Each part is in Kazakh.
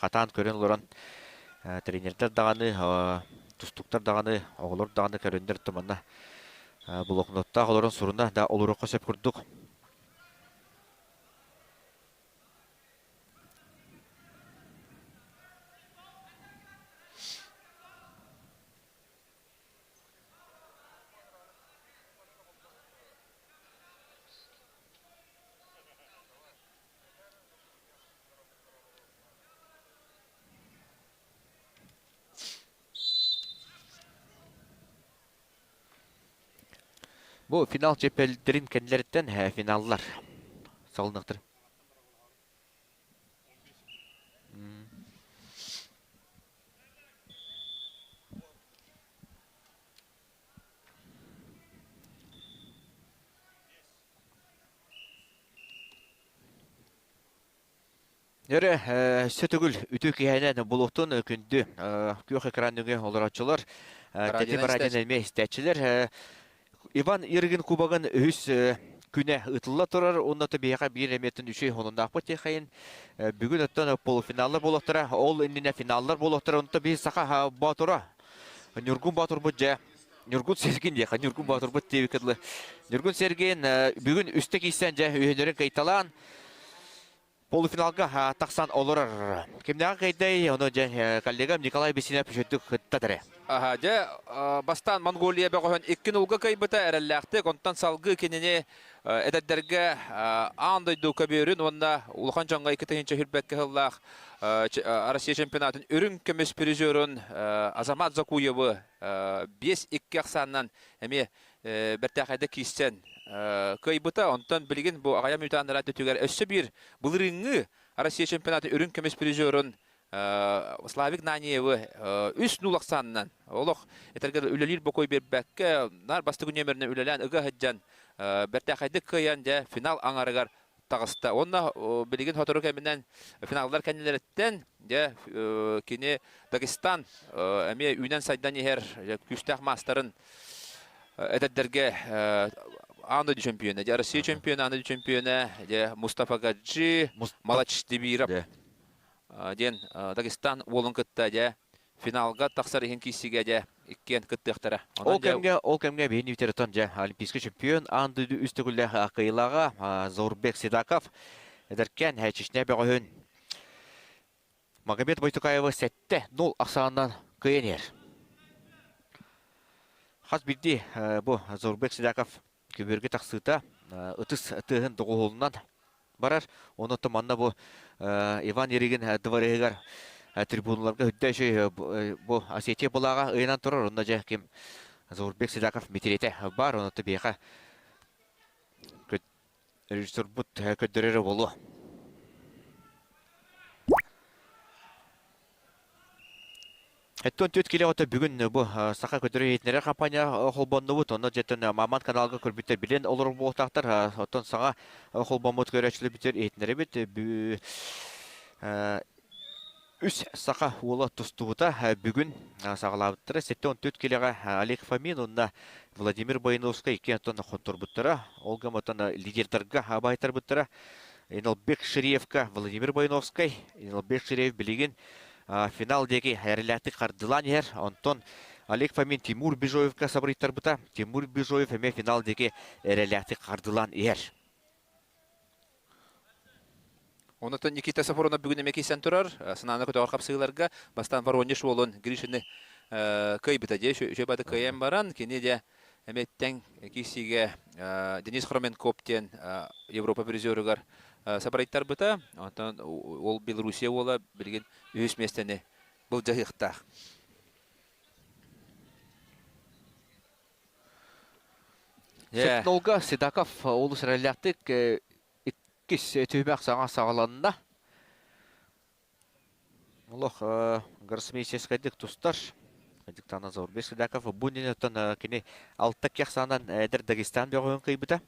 хатан көрен олорон тренерлер даганы, тустуктар даганы, оголор даганы көрөндөр томанна блокнотта олорон суруна да олурукка сөп курдук. Бу финал чепелдерин кенлерден финаллар салыныктыр. Эре сөтөгүл үтү кийәнен булуктун күндү көк экранныгы олорачылар тети бараден элме истәчилер Иван Иргин кубагын үс күнә ытылла турар, оннаты бияга бир эметтин үшөй хонунда акпы техайын. Бүгүн оттан полуфиналлар болоктура, ол иннине финаллар болоктура, онта бир сака батура. Нургун батур буджа. Нургун Сергин яка, Нургун батур бут тебикедле. Нургун Сергин бүгүн үстө кийсен жа үйөнөрүн кайталан. Полуфиналга таксан олорар. Кимнага кайдай, оно жа коллегам Николай Бесинов үшөттүк хыттадыры. Ага, бастан Монголия бөгөһөн 2-0 кайбыта эрелләхте, контан салгы кенене эдәддәргә андай дука берүн, онда улхан жаңга 2-нче хилбәккә хыллах Россия чемпионатын үрүн көмөс призерын Азамат Закуевы 5-2 саннан эме бертәхәдә кистен кайбыта, онтан билген бу агая мютаннар төтүгәр өссө бир булырыңы Россия чемпионаты үрүн көмөс призерын Славик Наниевы 3-0 саннан. Олох этергер үлелир бокой бербәккә, нар басты күнемерне үлелән ыга хаҗҗан. Бертәхәдә кыян дә финал аңарыгар тагыста. Онна билеген хоторы кемнән финаллар кәннеләрдән дә кине Дагестан әме үнән сайдан һәр күстәх мастерын эдәдәргә анда чемпионы, Россия чемпионы, анда чемпионы, Мустафа Гаджи, Малач Дебиров. Ден Дагестан олын кытта дә финалга тахсар ихин кисиге дә иккен кыттыктара. Ол кемгә бейни битеретон дә олимпийский чемпион анды үстөгүлле акыйлага Зорбек Сидаков эдеркен һәчишне бөгөн Магомед Бойтукаева 7-0 аксаннан кыйнер. Хас бидди бу Зорбек Сидаков күберге таксыта ытыс тыгын дугулунан барар. Оны томанна бу Иван Иргин дворыгар трибуналарга хүддәши бу Осетия булага ыйнан турар. Онда жа ким Зорбек Сидаков митерете бар. Оны бияга режиссер бут көддөрөрө болу. Эттон төт келе ота бүгін бу сака көдөрө етнере компания холбонну бут. Оны жеттен Маман каналга көрбүттер билен олор болтактар. Оттон сага холбонмут көрөчлү битер етнере бит. Үс сака ула тустубута бүгін сагалабыттыры 7-14 келега Олег Фомин, онда Владимир Байновский иккен тон контурбуттара. Олга мотон лидердерга байтар буттара. Инелбек Ширеевка Владимир Байновский, Инелбек Ширеев билеген финал деги әреләті қардылан ер. Онтон Олег Фомин Тимур Бежоевка сабыриттар бұта. Тимур Бежоев әме финал деги әреләті қардылан ер. Онытын Никита Сафорона бүгін емеке сен тұрар. Сынаны көті арқап сығыларға бастан Воронеж олын Гришіні көйбіті де. Жөбады көйем баран. Кене де әметтен кесіге Денис Хроменкоптен Европа призерігар сабыриттар бұта. Ол Белоруссия ола білген өз местені бұл жағиқта. Сетнолга Сидаков олы сірәләқтік кис түймәк саңа сағаланына. Олық ғырысмейсес қайдық тұстар. Қайдықтан Зорбек Сидаков бұнен өттін кені алтық яқсанан әдір Дагестан беғойын қайбыда.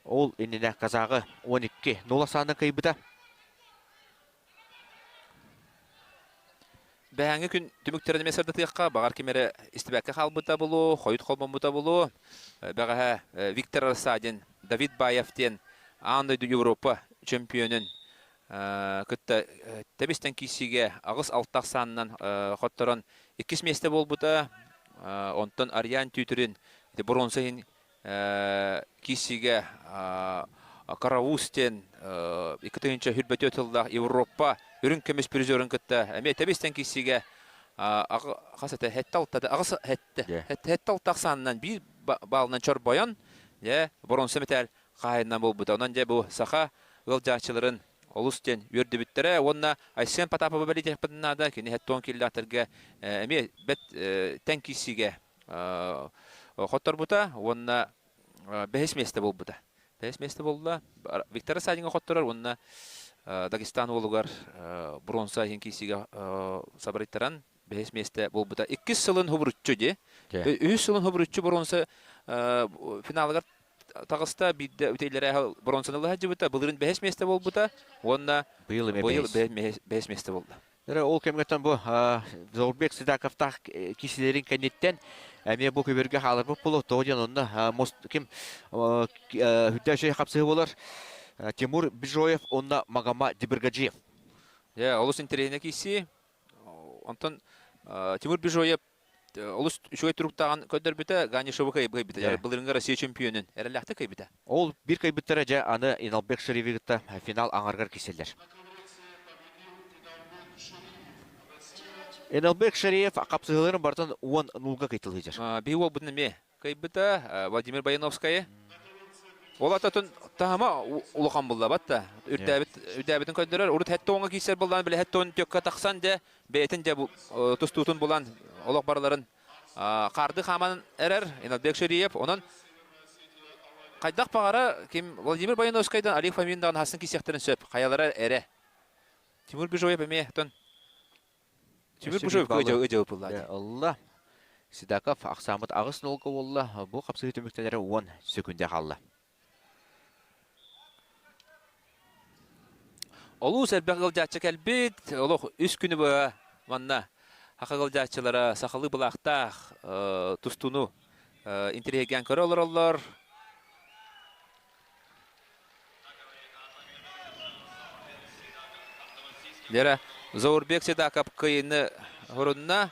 Ол еніне қазағы 12-0 саны қайбыда. Бәңі күн түміктеріне месірді тұйыққа бағар кемері істібәкке қалбыта болу, қойыт қолман бұта болу. Бәғі Виктор Арсадин, Давид Баевтен, андайды Европа чемпионын Күтті тәбістен кисиге ағыс алтақ санынан қотторон 2 месте болбыта. Онтон Ариан түйтірін бұрынсайын кисиге Караустен 2-нче хүрбәт өтілдақ Европа үрін көмес призерін күтті. Әме тәбістен кисиге қасаты ағыс хәтті алтақ санынан бір балынан чор баян бұрынсы метәл қайынан болбыта. Онан де бұл сақа ғылжачыларын Олустен өрді біттірі, онына Айсен Потапова бәлі тәкпідінада, кені әттуан келдіғатырға әме бәт тән кисиге қоттар бұта, онына бәхес месті бол бұта. Бәхес месті болда, Виктора Садинға қоттарар, онына Дагестан олығар бронса ең кисиге сабарыттаран бәхес месті бол бұта. 2 сылын хұбырытчы де, 3 сылын хұбырытчы бронса финалығар тағыста бидді өтейлері бронсанылы хаджы бұта, бұлырын бәхес месті бол бұта, онына Быйыл бәхес месті болды. Ол кемгеттен бұл Зорбек Сыдаковтақ киселерін кәнеттен әме бұл көберге қалар бұл бұл тоғыден онына кем хүддәші қапсығы болар Тимур Бижоев, онына Магама Дибіргаджиев. Олыс интерейіне кейсі, онтан Тимур Бижоев Олыс үшөй тұруқтаған көддер біті ғаны шыбы қайбы біті. Бұлырынға Россия чемпионын әріләқті қайбыты. Ол бір қайбыттары жа аны Иналбек Шеревигітті финал аңарғар кеселдер. Иналбек Шерев қапсығыларын бартын 10-0-ға қайтылы жер. Бей ол бұдың ме? Қайбыты Владимир Баяновскайы. Ол ататын тағама ұлыған бұлда батта. Үрдәбітін көддерер. Ұрыт әтті оңа кейсер болдан білі әтті оң төкке тақсан де бәйтін де тұстутын болан олық барыларын қарды қаманын әрер Иналбек Шерев. Онын қайдақ бағара Владимир Баяновскайдан Олег Фоминдағын хасын кейсектерін сөп. Қаялары әрі. Тимур Бижоев әме. Тимур Бижоев өжеу бұллады. Алла. Сидаков Ақсамыт ағыс нолғы олла. Бұл қапсығы төміктелері 10 секунде қалды. Олу сәрбәқ ғылжатшы кәлбет, олық үс күні бұға манна хақы ғылжатшылары сақалы бұлақтақ тұстуну интереген көрі олар. Дері Заурбек Седакап қиыны ғұрынна.